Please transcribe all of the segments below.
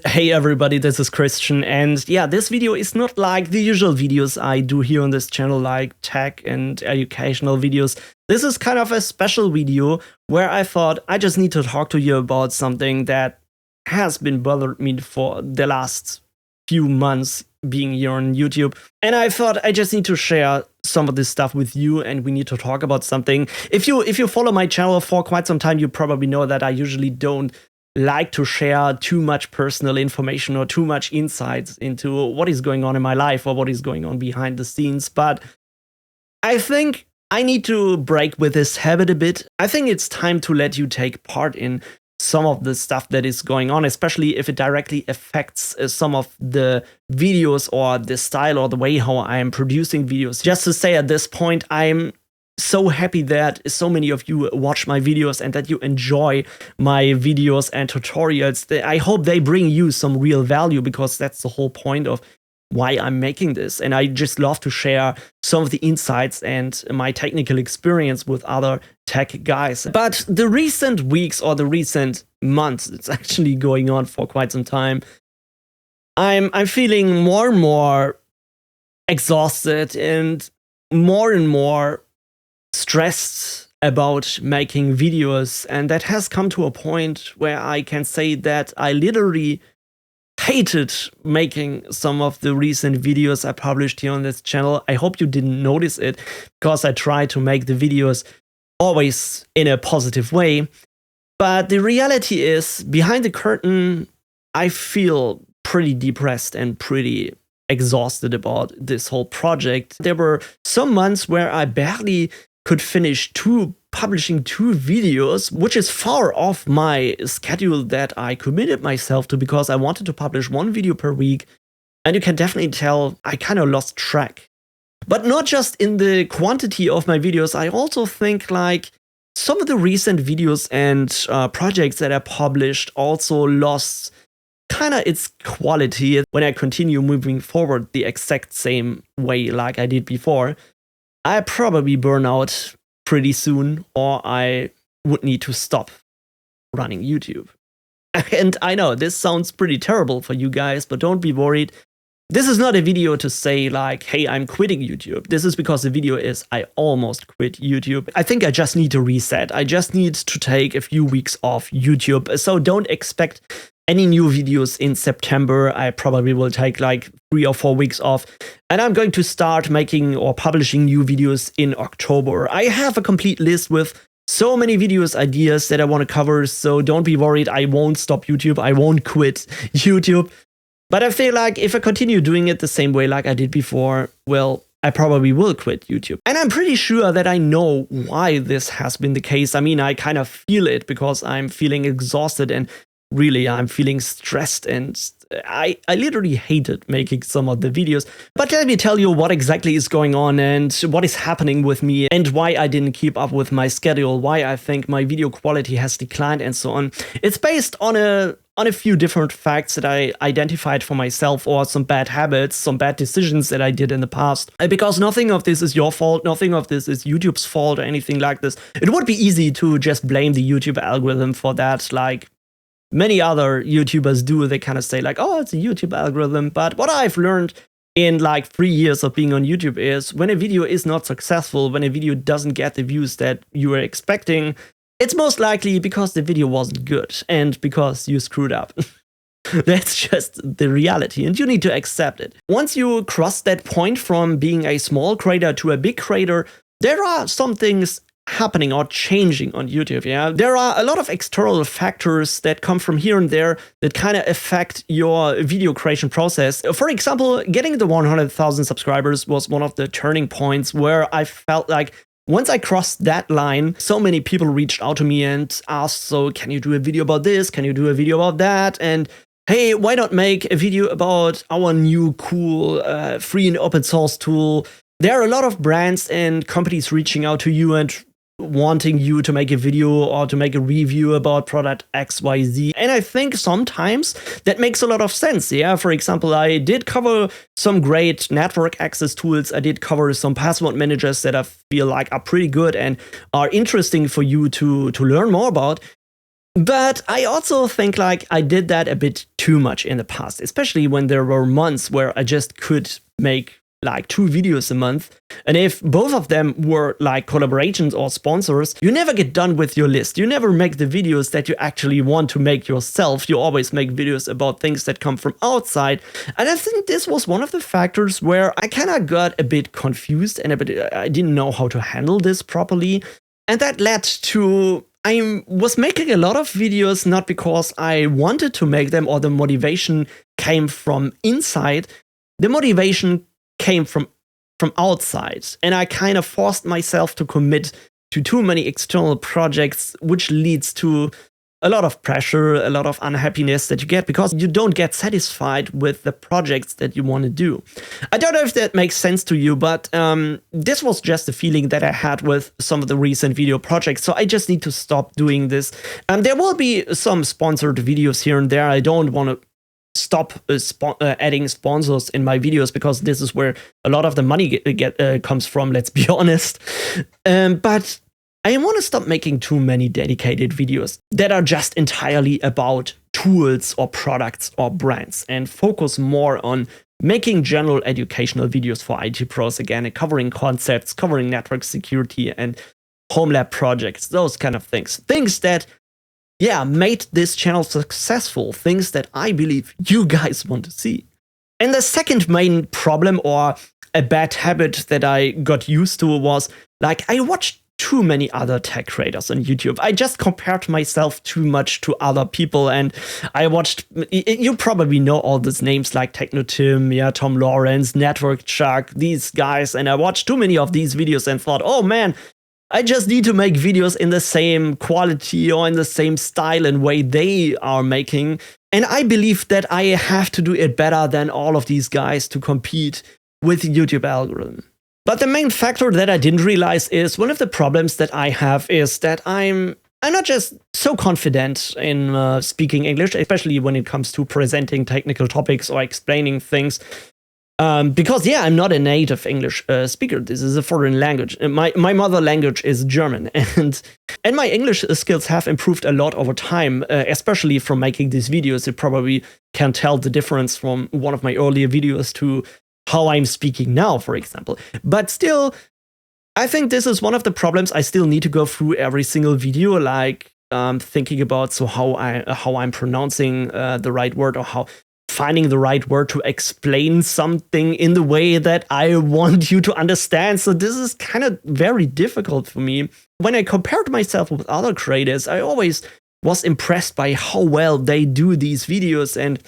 Hey everybody, this is Christian, and yeah, this video is not like the usual videos I do here on this channel, like tech and educational videos. This is kind of a special video where I thought I just need to talk to you about something that has been bothering me for the last few months being here on YouTube. And I thought I just need to share some of this stuff with you, and we need to talk about something. If you follow my channel for quite some time, you probably know that I usually don't like to share too much personal information or too much insights into what is going on in my life or what is going on behind the scenes. But I think I need to break with this habit a bit. I think it's time to let you take part in some of the stuff that is going on, especially if it directly affects some of the videos or the style or the way how I am producing videos. Just to say at this point, I'm so happy that so many of you watch my videos and that you enjoy my videos and tutorials. I hope they bring you some real value, because that's the whole point of why I'm making this. And I just love to share some of the insights and my technical experience with other tech guys. But the recent weeks or the recent months, it's actually going on for quite some time, I'm feeling more and more exhausted and more stressed about making videos, and that has come to a point where I can say that I literally hated making some of the recent videos I published here on this channel. I hope you didn't notice it, because I try to make the videos always in a positive way. But the reality is, behind the curtain, I feel pretty depressed and pretty exhausted about this whole project. There were some months where I barely could finish publishing two videos, which is far off my schedule that I committed myself to, because I wanted to publish one video per week. And you can definitely tell I kind of lost track. But not just in the quantity of my videos, I also think like some of the recent videos and projects that I published also lost kind of its quality when I continue moving forward the exact same way like I did before. I probably burn out pretty soon, or I would need to stop running YouTube. And I know this sounds pretty terrible for you guys, but don't be worried. This is not a video to say like, hey, I'm quitting YouTube. This is because the video is I almost quit YouTube. I think I just need to reset. I just need to take a few weeks off YouTube. So don't expect any new videos in September. I probably will take like 3 or 4 weeks off, and I'm going to start making or publishing new videos in October. I have a complete list with so many videos ideas that I want to cover, so don't be worried. I won't stop YouTube. I won't quit YouTube. But I feel like if I continue doing it the same way like I did before, well, I probably will quit YouTube. And I'm pretty sure that I know why this has been the case. I mean, I kind of feel it because I'm feeling exhausted, and really, I'm feeling stressed, and I literally hated making some of the videos. But let me tell you what exactly is going on and what is happening with me, and why I didn't keep up with my schedule, why I think my video quality has declined, and so on. It's based on a few different facts that I identified for myself, or some bad habits, some bad decisions that I did in the past. Because nothing of this is your fault, nothing of this is YouTube's fault or anything like this. It would be easy to just blame the YouTube algorithm for that, like many other YouTubers do. They kind of say like, oh, it's a YouTube algorithm. But what I've learned in like 3 years of being on YouTube is when a video is not successful, when a video doesn't get the views that you were expecting, it's most likely because the video wasn't good and because you screwed up. That's just the reality, and you need to accept it. Once you cross that point from being a small creator to a big creator, there are some things happening or changing on YouTube. Yeah, there are a lot of external factors that come from here and there that kind of affect your video creation process. For example, getting the 100,000 subscribers was one of the turning points where I felt like once I crossed that line, so many people reached out to me and asked, so can you do a video about this? Can you do a video about that? And hey, why not make a video about our new cool free and open source tool? There are a lot of brands and companies reaching out to you and wanting you to make a video or to make a review about product XYZ. And I think sometimes that makes a lot of sense. Yeah, for example, I did cover some great network access tools. I did cover some password managers that I feel like are pretty good and are interesting for you to learn more about. But I also think like I did that a bit too much in the past, especially when there were months where I just could make like 2 videos a month. And if both of them were like collaborations or sponsors, you never get done with your list. You never make the videos that you actually want to make yourself. You always make videos about things that come from outside. And I think this was one of the factors where I kind of got a bit confused and I didn't know how to handle this properly. And that led to I was making a lot of videos not because I wanted to make them or the motivation came from inside. The motivation came from outside, and I kind of forced myself to commit to too many external projects, which leads to a lot of pressure, a lot of unhappiness that you get because you don't get satisfied with the projects that you want to do. I don't know if that makes sense to you, but this was just a feeling that I had with some of the recent video projects, so I just need to stop doing this. There will be some sponsored videos here and there. I don't want to stop adding sponsors in my videos because this is where a lot of the money comes from, let's be honest. But I want to stop making too many dedicated videos that are just entirely about tools or products or brands and focus more on making general educational videos for IT pros again and covering concepts, covering network security and home lab projects, those kind of things. Things that made this channel successful, things that I believe you guys want to see. And the second main problem or a bad habit that I got used to was like I watched too many other tech creators on YouTube. I just compared myself too much to other people, and I watched, you probably know all these names like TechnoTim, Tom Lawrence, Network Chuck, these guys, and I watched too many of these videos and thought, oh man, I just need to make videos in the same quality or in the same style and way they are making. And I believe that I have to do it better than all of these guys to compete with YouTube algorithm. But the main factor that I didn't realize is one of the problems that I have is that I'm not just so confident in speaking English, especially when it comes to presenting technical topics or explaining things. Because I'm not a native English speaker. This is a foreign language. My mother language is German, and my English skills have improved a lot over time, especially from making these videos. You probably can tell the difference from one of my earlier videos to how I'm speaking now, for example. But still, I think this is one of the problems. I still need to go through every single video, like thinking about how I'm pronouncing the right word or how finding the right word to explain something in the way that I want you to understand. So this is kind of very difficult for me. When I compared myself with other creators, I always was impressed by how well they do these videos. And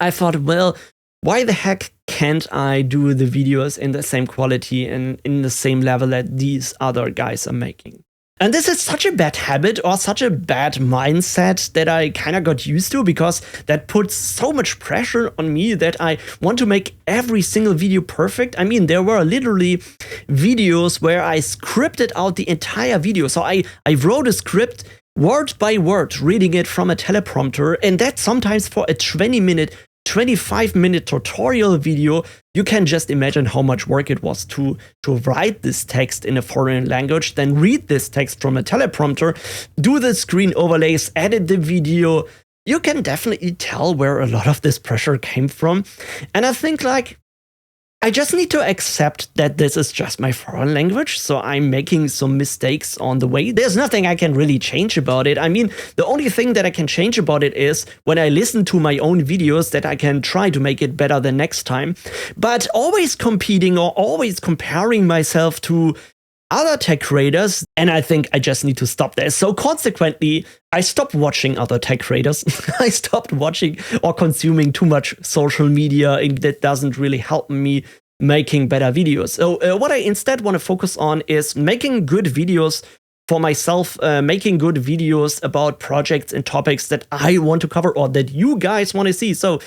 I thought, well, why the heck can't I do the videos in the same quality and in the same level that these other guys are making? And this is such a bad habit or such a bad mindset that I kind of got used to, because that puts so much pressure on me that I want to make every single video perfect. I mean, there were literally videos where I scripted out the entire video. So I wrote a script word by word, reading it from a teleprompter, and that sometimes for a 25-minute tutorial video. You can just imagine how much work it was to write this text in a foreign language, then read this text from a teleprompter, do the screen overlays, edit the video. You can definitely tell where a lot of this pressure came from. And I think like I just need to accept that this is just my foreign language, so I'm making some mistakes on the way. There's nothing I can really change about it. I mean, the only thing that I can change about it is when I listen to my own videos that I can try to make it better the next time. But always competing or always comparing myself to other tech creators, and I think I just need to stop there. So consequently, I stopped watching other tech creators. I stopped watching or consuming too much social media, and that doesn't really help me making better videos. So what I instead want to focus on is making good videos for myself, making good videos about projects and topics that I want to cover or that you guys want to see. So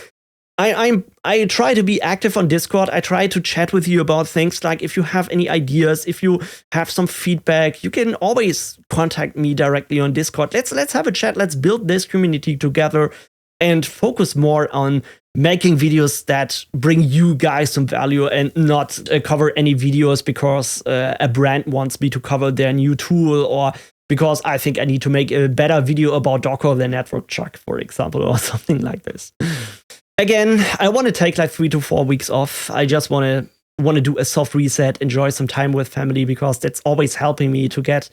I try to be active on Discord. I try to chat with you about things. Like if you have any ideas, if you have some feedback, you can always contact me directly on Discord. Let's have a chat. Let's build this community together and focus more on making videos that bring you guys some value and not cover any videos because a brand wants me to cover their new tool or because I think I need to make a better video about Docker than Network Chuck, for example, or something like this. Again, I want to take like 3 to 4 weeks off. I just want to do a soft reset, enjoy some time with family, because that's always helping me to get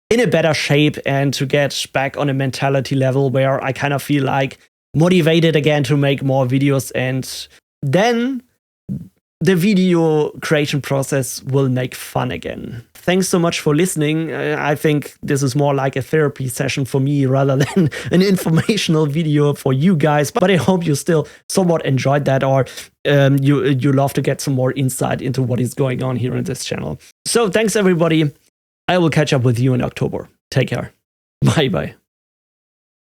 in a better shape and to get back on a mentality level where I kind of feel like motivated again to make more videos, and then the video creation process will make fun again. Thanks so much for listening. I think this is more like a therapy session for me rather than an informational video for you guys. But I hope you still somewhat enjoyed that, or you love to get some more insight into what is going on here on this channel. So thanks everybody. I will catch up with you in October. Take care. Bye bye.